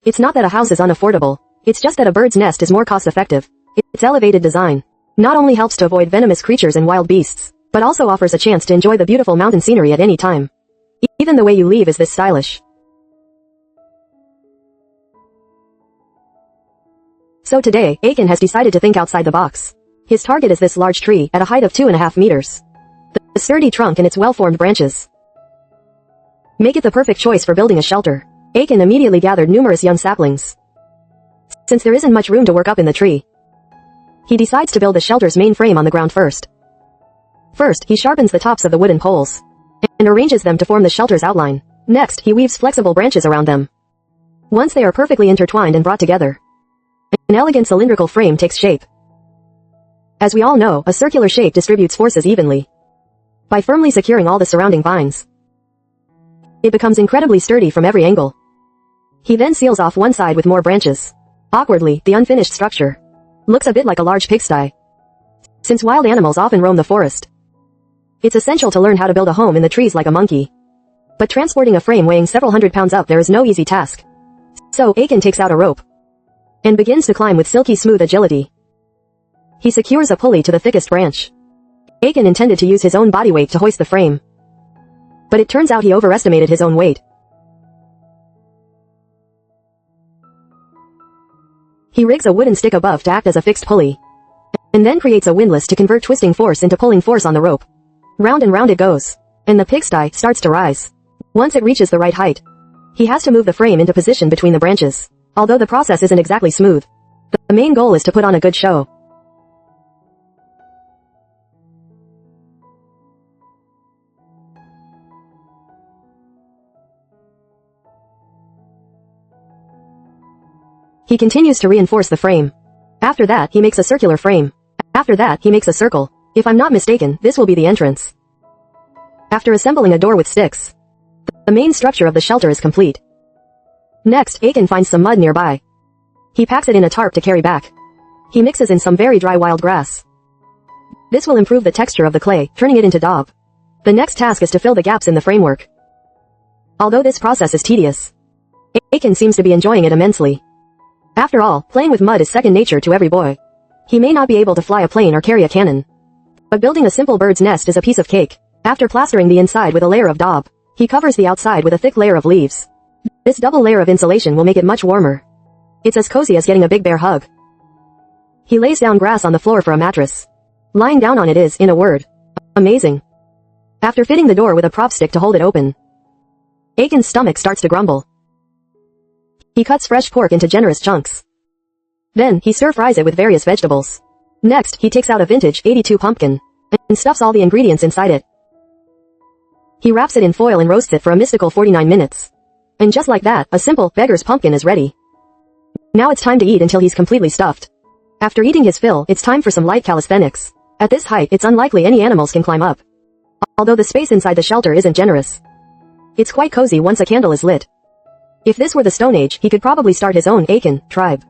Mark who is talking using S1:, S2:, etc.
S1: It's not that a house is unaffordable. It's just that a bird's nest is more cost-effective. Its elevated design not only helps to avoid venomous creatures and wild beasts, but also offers a chance to enjoy the beautiful mountain scenery at any time. Even the way you leave is this stylish. So today, Aiken has decided to think outside the box. His target is this large tree at a height of 2.5 meters. The sturdy trunk and its well-formed branches make it the perfect choice for building a shelter. Aiken immediately gathered numerous young saplings. Since there isn't much room to work up in the tree, he decides to build the shelter's main frame on the ground first. First, he sharpens the tops of the wooden poles and arranges them to form the shelter's outline. Next, he weaves flexible branches around them. Once they are perfectly intertwined and brought together, an elegant cylindrical frame takes shape. As we all know, a circular shape distributes forces evenly. By firmly securing all the surrounding vines, it becomes incredibly sturdy from every angle. He then seals off one side with more branches. Awkwardly, the unfinished structure looks a bit like a large pigsty. Since wild animals often roam the forest, it's essential to learn how to build a home in the trees like a monkey. But transporting a frame weighing several hundred pounds up there is no easy task. So, Aiken takes out a rope and begins to climb with silky smooth agility. He secures a pulley to the thickest branch. Aiken intended to use his own body weight to hoist the frame, but it turns out he overestimated his own weight. He rigs a wooden stick above to act as a fixed pulley, and then creates a windlass to convert twisting force into pulling force on the rope. Round and round it goes, and the pigsty starts to rise. Once it reaches the right height, he has to move the frame into position between the branches. Although the process isn't exactly smooth, the main goal is to put on a good show. He continues to reinforce the frame. After that, he makes a circular frame. After that, he makes a circle. If I'm not mistaken, this will be the entrance. After assembling a door with sticks, the main structure of the shelter is complete. Next, Aiken finds some mud nearby. He packs it in a tarp to carry back. He mixes in some very dry wild grass. This will improve the texture of the clay, turning it into daub. The next task is to fill the gaps in the framework. Although this process is tedious, Aiken seems to be enjoying it immensely. After all, playing with mud is second nature to every boy. He may not be able to fly a plane or carry a cannon, but building a simple bird's nest is a piece of cake. After plastering the inside with a layer of daub, he covers the outside with a thick layer of leaves. This double layer of insulation will make it much warmer. It's as cozy as getting a big bear hug. He lays down grass on the floor for a mattress. Lying down on it is, in a word, amazing. After fitting the door with a prop stick to hold it open, Aiken's stomach starts to grumble. He cuts fresh pork into generous chunks. Then, he stir-fries it with various vegetables. Next, he takes out a vintage 82 pumpkin and stuffs all the ingredients inside it. He wraps it in foil and roasts it for a mystical 49 minutes. And just like that, a simple beggar's pumpkin is ready. Now it's time to eat until he's completely stuffed. After eating his fill, it's time for some light calisthenics. At this height, it's unlikely any animals can climb up. Although the space inside the shelter isn't generous, it's quite cozy once a candle is lit. If this were the Stone Age, he could probably start his own Aiken tribe.